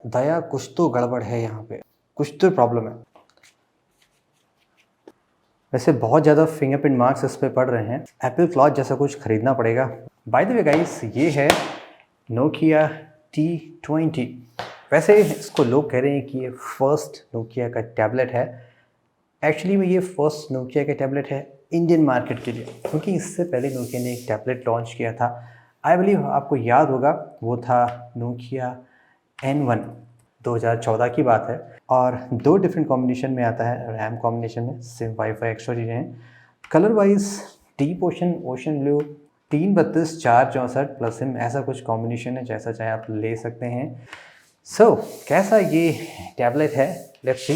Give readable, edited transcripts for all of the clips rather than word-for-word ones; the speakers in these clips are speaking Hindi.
दया कुछ तो गड़बड़ है यहाँ पे, कुछ तो प्रॉब्लम है। वैसे बहुत ज़्यादा फिंगरप्रिंट मार्क्स इस पे पड़ रहे हैं, एप्पल क्लॉथ जैसा कुछ खरीदना पड़ेगा। बाय द वे गाइस, ये है नोकिया T20। वैसे इसको लोग कह रहे हैं कि ये फर्स्ट नोकिया का टैबलेट है। एक्चुअली में ये फर्स्ट नोकिया का टैबलेट है इंडियन मार्केट के लिए, क्योंकि इससे पहले नोकिया ने एक टैबलेट लॉन्च किया था। आई बिलीव आपको याद होगा, वो था नोकिया N1। 2014 की बात है, और 2 डिफरेंट कॉम्बिनेशन में आता है, रैम कॉम्बिनेशन में, सिम वाईफाई एक्स्ट्रा चीज़ें हैं। Colour wise deep ocean blue, 332 464 plus SIM, ऐसा कुछ कॉम्बिनेशन है, जैसा चाहे आप ले सकते हैं। सो कैसा ये टैबलेट है, लेट्स सी।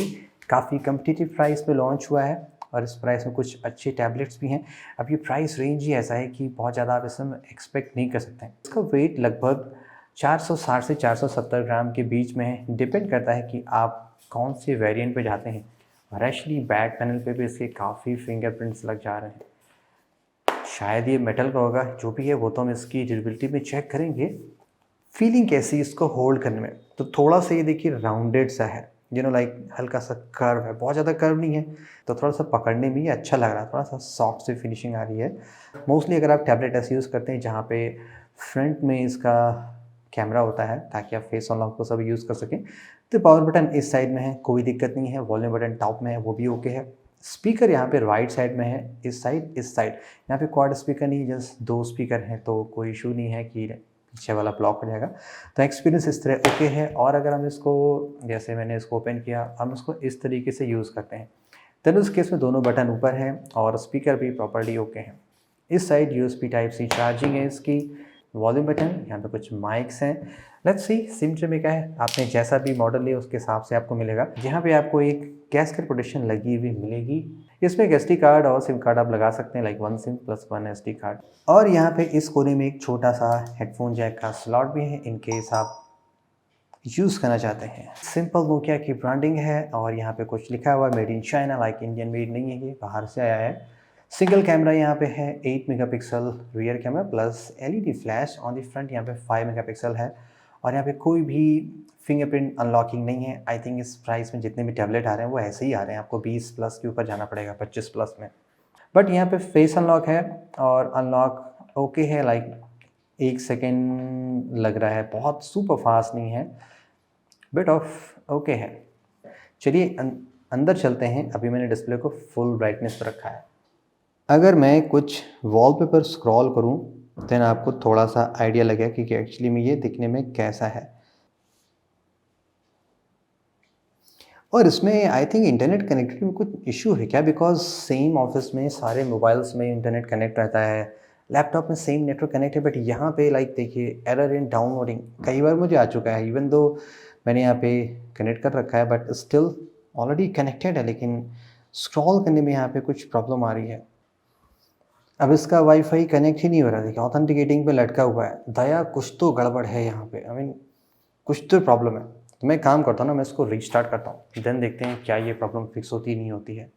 काफ़ी कम्पिटिटिव प्राइस पे लॉन्च हुआ है, और इस प्राइस में कुछ अच्छे टैबलेट्स भी हैं। अब ये प्राइस रेंज ही ऐसा है कि बहुत ज़्यादा आप इसमें एक्सपेक्ट नहीं कर सकते हैं। इसका वेट लगभग 460 से 470 ग्राम के बीच में है। डिपेंड करता है कि आप कौन से वेरिएंट पे जाते हैं। और एक्चुअली बैक पैनल पे भी इसके काफ़ी फिंगरप्रिंट्स लग जा रहे हैं। शायद ये मेटल का होगा, जो भी है वो तो हम इसकी ड्यूरेबिलिटी में चेक करेंगे। फीलिंग कैसी इसको होल्ड करने में, तो थोड़ा सा ये देखिए राउंडेड सा है, लाइक हल्का सा कर्व है, बहुत ज़्यादा कर्व नहीं है, तो थोड़ा सा पकड़ने में ये अच्छा लग रहा है, थोड़ा सा सॉफ्ट सी फिनिशिंग आ रही है। मोस्टली अगर आप टैबलेट ऐसे यूज़ करते हैं जहाँ पे फ्रंट में इसका कैमरा होता है, ताकि आप फेस अनलॉक को सब यूज़ कर सकें, तो पावर बटन इस साइड में है, कोई दिक्कत नहीं है। वॉल्यूम बटन टॉप में है, वो भी ओके है। स्पीकर यहाँ पे राइट साइड में है, इस साइड यहाँ पे क्वाड स्पीकर नहीं, जस्ट 2 स्पीकर हैं, तो कोई इशू नहीं है कि पीछे वाला ब्लॉक हो जाएगा। तो एक्सपीरियंस इस तरह ओके है। और अगर हम इसको, जैसे मैंने इसको ओपन किया, हम इसको इस तरीके से यूज़ करते हैं, देन उस केस में दोनों बटन ऊपर हैं और स्पीकर भी प्रॉपर्ली ओके हैं। इस साइड USB Type-C चार्जिंग है इसकी, वॉल्यूम बटन, यहाँ पे कुछ माइक्स हैं। लेट्स सी सिम ट्रे में क्या है, आपने जैसा भी मॉडल लिया उसके हिसाब से आपको मिलेगा। यहाँ पे आपको एक गैस्केट प्रोटेक्शन लगी हुई मिलेगी। इसमें एक SD कार्ड और सिम कार्ड आप लगा सकते हैं, like 1 SIM plus 1 SD card. और यहाँ पे इस कोने में एक छोटा सा हेडफोन जैक का स्लॉट भी है, इन केस आप यूज़ करना चाहते हैं। सिंपल नोकिया की ब्रांडिंग है, और यहाँ पे कुछ लिखा हुआ है made in China, like Indian made नहीं है, ये बाहर से आया है। सिंगल कैमरा यहाँ पे है, 8 megapixel rear camera plus LED flash on the front, यहाँ पे 5 मेगापिक्सल है। और यहाँ पे कोई भी फिंगरप्रिंट अनलॉकिंग नहीं है। आई थिंक इस प्राइस में जितने भी टैबलेट आ रहे हैं वो ऐसे ही आ रहे हैं, आपको 20 प्लस के ऊपर जाना पड़ेगा, 25 प्लस में। बट यहाँ पे फेस अनलॉक है, और अनलॉक ओके है, लाइक 1 सेकेंड लग रहा है, बहुत सुपर फास्ट नहीं है, बिट ऑफ ओके है। चलिए अंदर चलते हैं। अभी मैंने डिस्प्ले को फुल ब्राइटनेस पर रखा है। अगर मैं कुछ वॉलपेपर स्क्रॉल करूं, देन आपको थोड़ा सा आइडिया लगेगा कि एक्चुअली में ये दिखने में कैसा है। और इसमें आई थिंक इंटरनेट कनेक्टिविटी में कुछ इशू है क्या, बिकॉज सेम ऑफिस में सारे मोबाइल्स में इंटरनेट कनेक्ट रहता है, लैपटॉप में सेम नेटवर्क कनेक्ट है, बट यहाँ पे लाइक देखिए एरर इन डाउनलोडिंग कई बार मुझे आ चुका है। इवन दो मैंने यहाँ पे कनेक्ट कर रखा है, बट स्टिल ऑलरेडी कनेक्टेड है, लेकिन स्क्रॉल करने में यहाँ पे कुछ प्रॉब्लम आ रही है। अब इसका वाईफाई कनेक्ट ही नहीं हो रहा, देखिए ऑथेंटिकेटिंग पे लटका हुआ है। दया कुछ तो गड़बड़ है यहाँ पे, आई मीन कुछ तो प्रॉब्लम है। तो मैं काम करता हूँ ना, मैं इसको रीस्टार्ट करता हूँ, देन देखते हैं क्या ये प्रॉब्लम फिक्स होती नहीं होती है।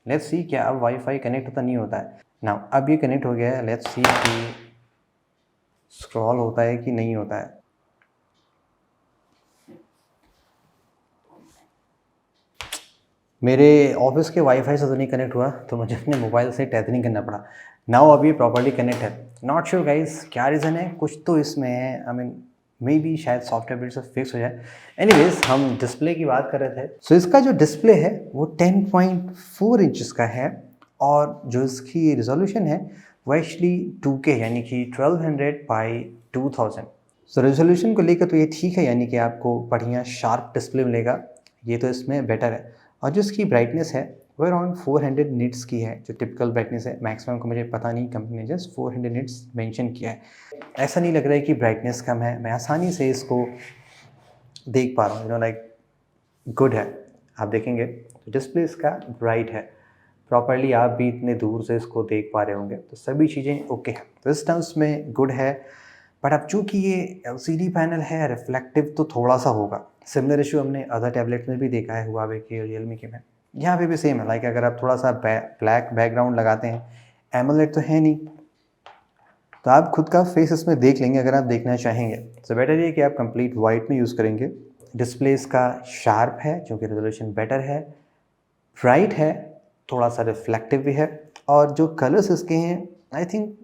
लेट्स सी क्या अब वाईफाई कनेक्ट होता नहीं होता है ना। अब ये कनेक्ट हो गया है, लेट्स सी कि स्क्रॉल होता है कि नहीं होता है। मेरे ऑफिस के वाईफाई से तो नहीं कनेक्ट हुआ, तो मुझे अपने मोबाइल से टेथनिंग करना पड़ा। नाउ अभी प्रॉपर्ली कनेक्ट है। नॉट श्योर गाइस क्या रीज़न है, कुछ तो इसमें है। आई मीन मे बी शायद सॉफ्टवेयर अपडेट से फिक्स हो जाए। एनीवेज हम डिस्प्ले की बात कर रहे थे। सो इसका जो डिस्प्ले है वो 10.4 इंचज़ का है, और जो इसकी रिजोल्यूशन है वो एक्चुअली 2K यानी कि 1200 बाई 2000। सो रेजोल्यूशन को लेकर तो ये ठीक है, यानी कि आपको बढ़िया शार्प डिस्प्ले मिलेगा, ये तो इसमें बेटर है। और जो इसकी ब्राइटनेस है वो अराउंड 400 निट्स की है, जो टिपिकल ब्राइटनेस है। मैक्सिमम को मुझे पता नहीं, कंपनी ने जस्ट 400 निट्स मेंशन किया है। ऐसा नहीं लग रहा है कि ब्राइटनेस कम है, मैं आसानी से इसको देख पा रहा हूँ, लाइक गुड है। आप देखेंगे तो डिस्प्ले इसका ब्राइट है, प्रॉपरली आप भी इतने दूर से इसको देख पा रहे होंगे, तो सभी चीज़ें ओके हैं, तो इस टर्म्स में गुड है। बट अब चूँकि ये LCD पैनल है, रिफ्लेक्टिव तो थोड़ा सा होगा। सिमिलर इशू हमने अदर टैबलेट में भी देखा है, हुआवे के, रियलमी के में, यहाँ पे भी सेम है। लाइक अगर आप थोड़ा सा ब्लैक बैकग्राउंड लगाते हैं, एमोलेड तो है नहीं, तो आप खुद का फेस इसमें देख लेंगे अगर आप देखना चाहेंगे। सो बेटर ये कि आप कंप्लीट वाइट में यूज़ करेंगे। डिस्प्ले इसका शार्प है, जो कि रेजोल्यूशन बेटर है, ब्राइट है, थोड़ा सा रिफ्लेक्टिव भी है, और जो कलर्स इसके हैं आई थिंक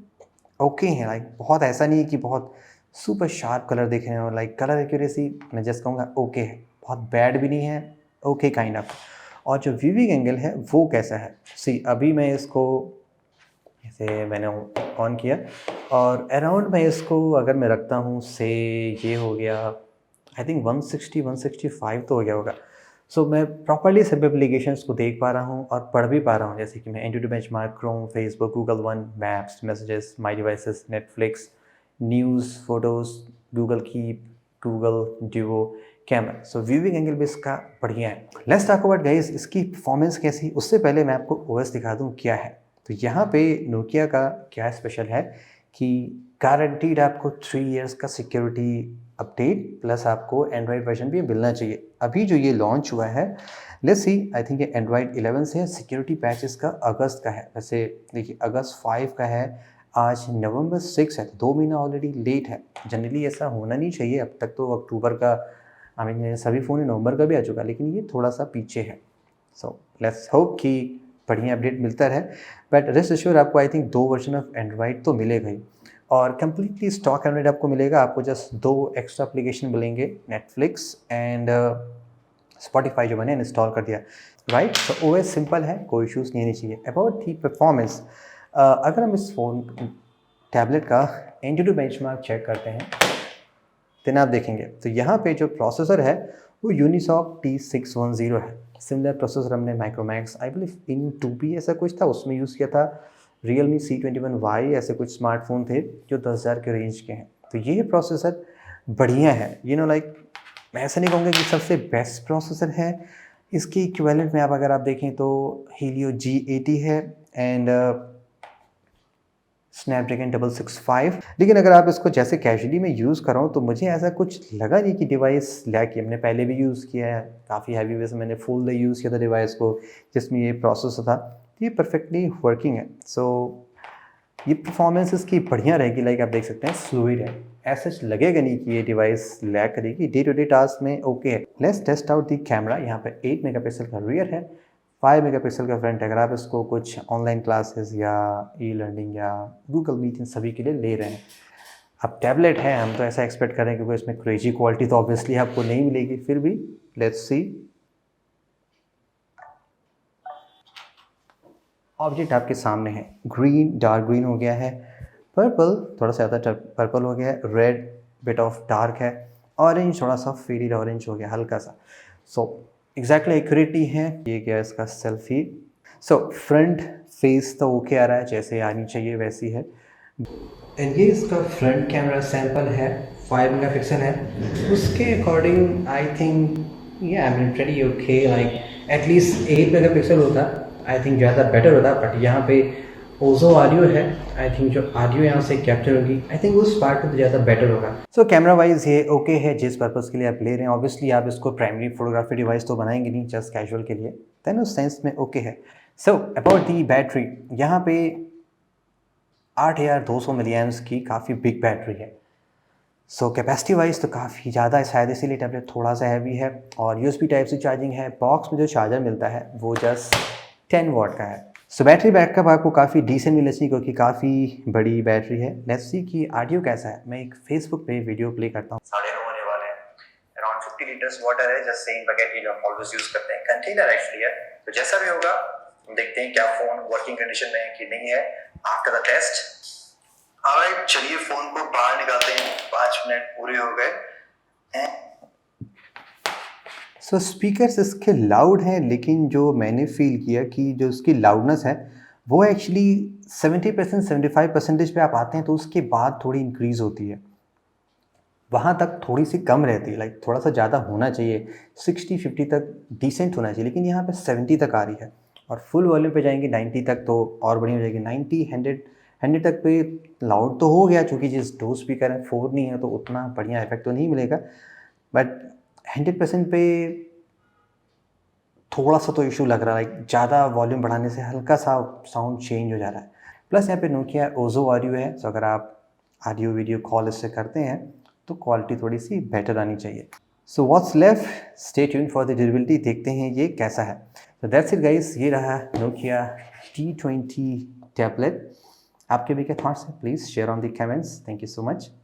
ओके हैं। लाइक बहुत ऐसा नहीं है कि बहुत सुपर शार्प कलर दिख रहे हैं, और लाइक कलर एक्यूरेसी मैं जस्ट कहूँगा ओके है, बहुत बैड भी नहीं है, ओके काइंड ऑफ। और जो व्यूइंग एंगल है वो कैसा है, सी अभी मैं इसको ऐसे मैंने ऑन किया और अराउंड मैं इसको अगर मैं रखता हूँ से ये हो गया आई थिंक 160 165 तो हो गया होगा। सो मैं प्रॉपर्ली सब एप्लीकेशंस को देख पा रहा हूँ और पढ़ भी पा रहा हूँ, जैसे कि मैं AnTuTu benchmark, Chrome, Facebook, Google One, Maps, Messages, My Devices, Netflix, News, Photos, Google Keep, Google Duo, camera. So viewing angle भी इसका बढ़िया है। लेट्स टॉक अबाउट गाइस इसकी परफॉर्मेंस कैसी। उससे पहले मैं आपको ओएस दिखा दूँ क्या है। तो यहाँ पे नोकिया का क्या स्पेशल है कि गारंटीड आपको 3 इयर्स का सिक्योरिटी अपडेट प्लस आपको एंड्रॉयड वर्जन भी मिलना चाहिए। अभी जो ये लॉन्च हुआ है, लेट्स सी, आई थिंक ये एंड्रॉयड 11 से है। सिक्योरिटी पैच इसका अगस्त का है। वैसे देखिए अगस्त 5 का है, आज नवंबर 6 है, तो 2 महीना ऑलरेडी लेट है। जनरली ऐसा होना नहीं चाहिए, अब तक तो अक्टूबर का आई मीन सभी फ़ोन नवंबर का भी आ चुका, लेकिन ये थोड़ा सा पीछे है। सो लेट्स होप कि बढ़िया अपडेट मिलता रहे। बट रेस्ट एश्योर आपको I think 2 version of Android तो मिलेगा ही, और कम्प्लीटली स्टॉक एंड्रॉयड आपको मिलेगा। आपको जस्ट 2 एक्स्ट्रा एप्लीकेशन मिलेंगे, नेटफ्लिक्स एंड स्पॉटिफाई जो मैंने इंस्टॉल कर दिया, राइट। तो ओएस सिंपल है, कोई इशूज़ नहीं आनी चाहिए। अबाउट दी परफॉर्मेंस, अगर हम इस फ़ोन टैबलेट का एंटी टू बेंचमार्क चेक करते हैं देन आप देखेंगे तो यहाँ पे जो प्रोसेसर है वो यूनिसॉक T610 है। सिमिलर प्रोसेसर हमने Micromax I believe in 2P ऐसा कुछ था उसमें यूज़ किया था। Realme C21Y ऐसे कुछ स्मार्टफोन थे जो 10,000 के रेंज के हैं। तो ये प्रोसेसर बढ़िया है, लाइक मैं ऐसा नहीं कहूँगा कि सबसे बेस्ट प्रोसेसर है। इसकी इक्विवेलेंट में अगर आप देखें तो Helio G80 है एंड स्नैपड्रैगन 665। लेकिन अगर आप इसको जैसे कैजुअली मैं यूज़ कर रहा हूँ तो मुझे ऐसा कुछ लगा नहीं कि डिवाइस लैग की। हमने पहले भी यूज़ किया है काफ़ी हैवी वे से, मैंने फुल डे यूज़ किया था डिवाइस को जिसमें ये प्रोसेसर था, ये परफेक्टली वर्किंग है। सो ये परफॉर्मेंस इसकी बढ़िया रहेगी, लाइक आप देख सकते हैं फ्लूइड है, ऐसा लगेगा नहीं कि ये डिवाइस लैग करेगी। डे टू डे टास्क में ओके है। Let's test out the camera. यहाँ पे 8 मेगापिक्सल का रियर है, 5 मेगापिक्सल का फ्रंट है। अगर आप इसको कुछ ऑनलाइन क्लासेस या ई लर्निंग या गूगल मीट इन सभी के लिए ले रहे हैं, अब टैबलेट है, हम तो ऐसा एक्सपेक्ट करें क्योंकि इसमें क्रेजी क्वालिटी तो ऑब्वियसली आपको नहीं मिलेगी, फिर भी लेट्स सी। ऑब्जेक्ट आपके सामने है, ग्रीन डार्क ग्रीन हो गया है, पर्पल थोड़ा सा ज़्यादा पर्पल हो गया है, रेड बिट ऑफ डार्क है, ऑरेंज थोड़ा सा फेडेड ऑरेंज हो गया हल्का सा। सो एग्जैक्टली एक्यूरेटली है। ये क्या इसका सेल्फी। सो फ्रंट फेस तो ओके आ रहा है, जैसे आनी चाहिए वैसी है। एंड ये इसका फ्रंट कैमरा सैंपल है, 5 मेगापिक्सल है। उसके अकॉर्डिंग आई थिंक ये I mean pretty okay, like at least 8 megapixel होता आई थिंक ज़्यादा बेटर होता। बट यहाँ पे ओजो ऑडियो है, आई थिंक जो ऑडियो यहाँ से कैप्चर होगी आई थिंक उस पार्ट में तो ज़्यादा बेटर होगा। सो कैमरा वाइज ये ओके है जिस पर्पज़ के लिए आप ले रहे हैं। ऑब्वियसली आप इसको प्राइमरी फोटोग्राफी डिवाइस तो बनाएंगे नहीं, जस्ट कैजुअल के लिए, देन उस सेंस में ओके है। सो अबाउट दी बैटरी, यहाँ पे 8200 मिलीएम्स की काफ़ी बिग बैटरी है। सो कैपेसिटी वाइज तो काफ़ी ज़्यादा है, शायद इसीलिए टैबलेट थोड़ा सा हैवी है। और USB टाइप से चार्जिंग है। बॉक्स में जो चार्जर मिलता है वो जस्ट 10 वाट का है। सो बैटरी बैकअप आपको काफ़ी डिसेंट मिलनी चाहिए क्योंकि काफ़ी बड़ी बैटरी है। लेट्स सी कि ऑडियो कैसा है। मैं एक फेसबुक पे वीडियो प्ले करता हूँ। 9.5 होने वाले हैं, अराउंड 50 लीटर्स वाटर है, जस्ट सेम बकेट ही हम ऑलवेज यूज़ करते हैं, कंटेनर एक्चुअली है। तो जैसा भी होगा हम देखते हैं क्या फ़ोन वर्किंग कंडीशन में है कि नहीं है आफ्टर द टेस्ट। ऑलराइट, चलिए फ़ोन को बाहर निकालते हैं, 5 मिनट पूरे हो गए। सो स्पीकर्स इसके लाउड हैं, लेकिन जो मैंने फील किया कि जो उसकी लाउडनेस है वो एक्चुअली 70% 75% पे आप आते हैं तो उसके बाद थोड़ी इंक्रीज़ होती है, वहाँ तक थोड़ी सी कम रहती है। लाइक थोड़ा सा ज़्यादा होना चाहिए, 60-50 तक डिसेंट होना चाहिए, लेकिन यहाँ पे 70 तक आ रही है। और फुल वॉल्यूम पे जाएंगे 90 तक तो और बढ़िया हो जाएगी। 90 100 तक पे लाउड तो हो गया, चूँकि जिस 2 स्पीकर हैं 4 नहीं है तो उतना बढ़िया इफेक्ट तो नहीं मिलेगा। बट 100% पे थोड़ा सा तो इशू लग रहा है, लाइक ज़्यादा वॉल्यूम बढ़ाने से हल्का सा साउंड चेंज हो जा रहा है। प्लस यहाँ पे नोकिया ओजो ऑडियो है, तो अगर आप ऑडियो वीडियो कॉल इससे करते हैं तो क्वालिटी थोड़ी सी बेटर आनी चाहिए। So what's left, stay tune for the durability, देखते हैं ये कैसा है। तो दैट्स इट गाइस, ये रहा Nokia T20 टैबलेट। आपके भी क्या थॉट्स हैं, please share on the comments. Thank you so much.